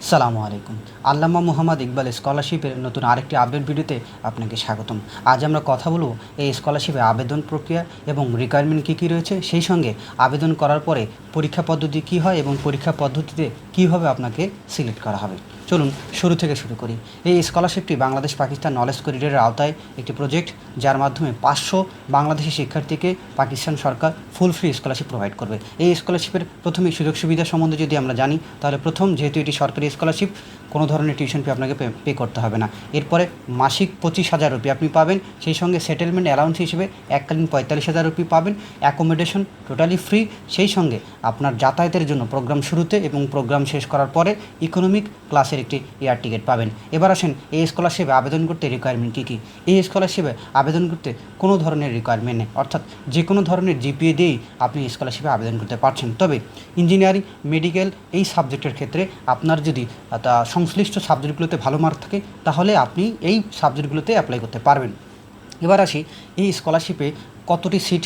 সালামু আলাইকুম। আল্লামা মুহাম্মদ ইকবাল স্কলারশিপের নতুন আরেকটি আপডেট ভিডিওতে আপনাকে স্বাগতম। আজ আমরা কথা বলব এই স্কলারশিপে আবেদন প্রক্রিয়া এবং রিকোয়ারমেন্ট কী কী রয়েছে, সেই সঙ্গে আবেদন করার পরে পরীক্ষা পদ্ধতি কী হয় এবং পরীক্ষা পদ্ধতিতে কীভাবে আপনাকে সিলেক্ট করা হবে। চলুন শুরু থেকে শুরু করি। এই স্কলারশিপটি বাংলাদেশ পাকিস্তান নলেজ করিডোরের আওতায় একটি প্রজেক্ট, যার মাধ্যমে 500 বাংলাদেশি শিক্ষার্থীকে পাকিস্তান সরকার ফুল ফ্রি স্কলারশিপ প্রোভাইড করবে। এই স্কলারশিপের প্রথমেই সুযোগ সুবিধা সম্বন্ধে যদি আমরা জানি, তাহলে প্রথম, যেহেতু এটি সরকারি স্কলারশিপ, কোনো ধরনের টিউশন ফি আপনাকে পে করতে হবে না। এরপরে মাসিক 25,000 রুপি আপনি পাবেন, সেই সঙ্গে সেটেলমেন্ট অ্যালাউন্স হিসেবে এককালীন 45,000 রুপি পাবেন। অ্যাকোমোডেশন টোটালি ফ্রি, সেই সঙ্গে আপনার যাতায়াতের জন্য প্রোগ্রাম শুরুতে এবং প্রোগ্রাম শেষ করার পরে ইকোনমিক ক্লাসের একটি এয়ার টিকিট পাবেন। এবার আসেন এই স্কলারশিপে আবেদন করতে রিকোয়ারমেন্ট কী কী। এই স্কলারশিপে আবেদন করতে কোনো ধরনের রিকোয়ারমেন্ট নেই, অর্থাৎ যে কোনো ধরনের জিপিএ দিয়েই আপনি স্কলারশিপে আবেদন করতে পারছেন। তবে ইঞ্জিনিয়ারিং, মেডিকেল এই সাবজেক্টের ক্ষেত্রে আপনার যদি সংশ্লিষ্ট সাবজেক্টগুলোতে ভালো মার্ক থাকে, তাহলে আপনি এই সাবজেক্টগুলোতে অ্যাপ্লাই করতে পারবেন। এবার আসি এই স্কলারশিপে কতটি সিট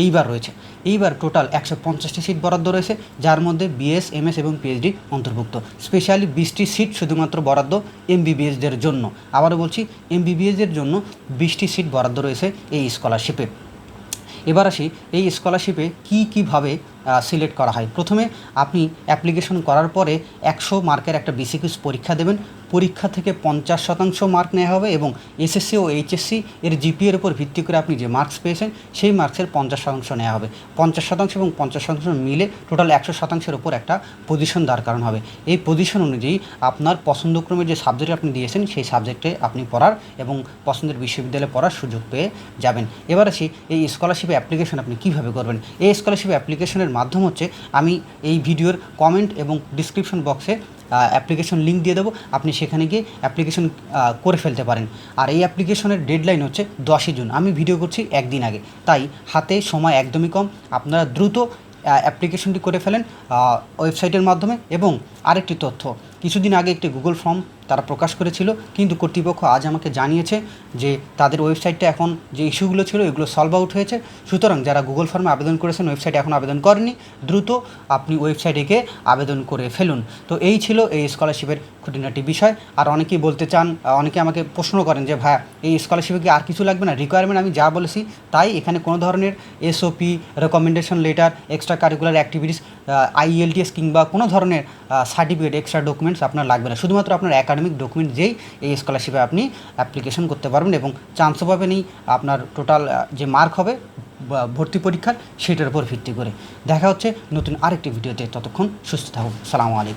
এইবার রয়েছে। এইবার টোটাল 150টি সিট বরাদ্দ রয়েছে, যার মধ্যে বিএস, এমএস এবং পিএইচডি অন্তর্ভুক্ত। স্পেশালি 20টি সিট শুধুমাত্র বরাদ্দ এমবিবিএসদের জন্য। আবারও বলছি, এমবিবিএসদের জন্য 20টি সিট বরাদ্দ রয়েছে এই স্কলারশিপে। এবার আসি এই স্কলারশিপে কীভাবে সিলেক্ট করা হয়। প্রথমে আপনি অ্যাপ্লিকেশন করার পরে 100 মার্কের একটা বিসিকিউস পরীক্ষা দেবেন। পরীক্ষা থেকে 50% মার্ক নেওয়া হবে এবং এসএসসি ও এইচএসসি এর জিপিএর উপর ভিত্তি করে আপনি যে মার্কস পেয়েছেন সেই মার্কসের 50% নেওয়া হবে। 50% এবং 50% মিলে টোটাল 100%-এর উপর একটা পজিশন দাঁড় করানো হবে। এই পজিশন অনুযায়ী আপনার পছন্দক্রমে যে সাবজেক্ট আপনি দিয়েছেন সেই সাবজেক্টে আপনি পড়ার এবং পছন্দের বিশ্ববিদ্যালয়ে পড়ার সুযোগ পেয়ে যাবেন। এবার আসি এই স্কলারশিপে অ্যাপ্লিকেশন আপনি কীভাবে করবেন। এই স্কলারশিপ অ্যাপ্লিকেশনের মাধ্যম হচ্ছে, আমি এই ভিডিওর কমেন্ট এবং ডিসক্রিপশন বক্সে অ্যাপ্লিকেশন লিঙ্ক দিয়ে দেবো, আপনি সেখানে গিয়ে অ্যাপ্লিকেশন করে ফেলতে পারেন। আর এই অ্যাপ্লিকেশনের ডেডলাইন হচ্ছে 10ই জুন। আমি ভিডিও করছি একদিন আগে, তাই হাতে সময় একদমই কম। আপনারা দ্রুত অ্যাপ্লিকেশনটি করে ফেলেন ওয়েবসাইটের মাধ্যমে। এবং আরেকটি তথ্য, কিছুদিন আগে একটি গুগল ফর্ম তারা প্রকাশ করেছিল, কিন্তু কর্তৃপক্ষ আজ আমাকে জানিয়েছে যে তাদের ওয়েবসাইটটা এখন যে ইস্যুগুলো ছিল এগুলো সলভ আউট হয়েছে। সুতরাং যারা গুগল ফর্মে আবেদন করেছেন, ওয়েবসাইটে এখন আবেদন করেনি, দ্রুত আপনি ওয়েবসাইটে গিয়ে আবেদন করে ফেলুন। তো এই ছিল এই স্কলারশিপের খুঁটিনাটি বিষয়। আর অনেকেই বলতে চান, অনেকে আমাকে প্রশ্ন করেন যে ভাইয়া এই স্কলারশিপে কি আর কিছু লাগবে না? রিকোয়ারমেন্ট আমি যা বলেছি তাই, এখানে কোনো ধরনের SOP, recommendation letter, extra curricular activities, IELTS কিংবা কোনো ধরনের সার্টিফিকেট, এক্সট্রা ডকুমেন্টস আপনার লাগবে না। শুধুমাত্র আপনার একাডেমিক ডকুমেন্ট যেই এই স্কলারশিপে আপনি অ্যাপ্লিকেশন করতে পারবেন এবং চান্সও পাবেন এই আপনার টোটাল যে মার্ক হবে ভর্তি পরীক্ষার, সেটার উপর ভিত্তি করে। দেখা হচ্ছে নতুন আরেকটি ভিডিওতে। ততক্ষণ সুস্থ থাকুন। সালামু আলাইকুম।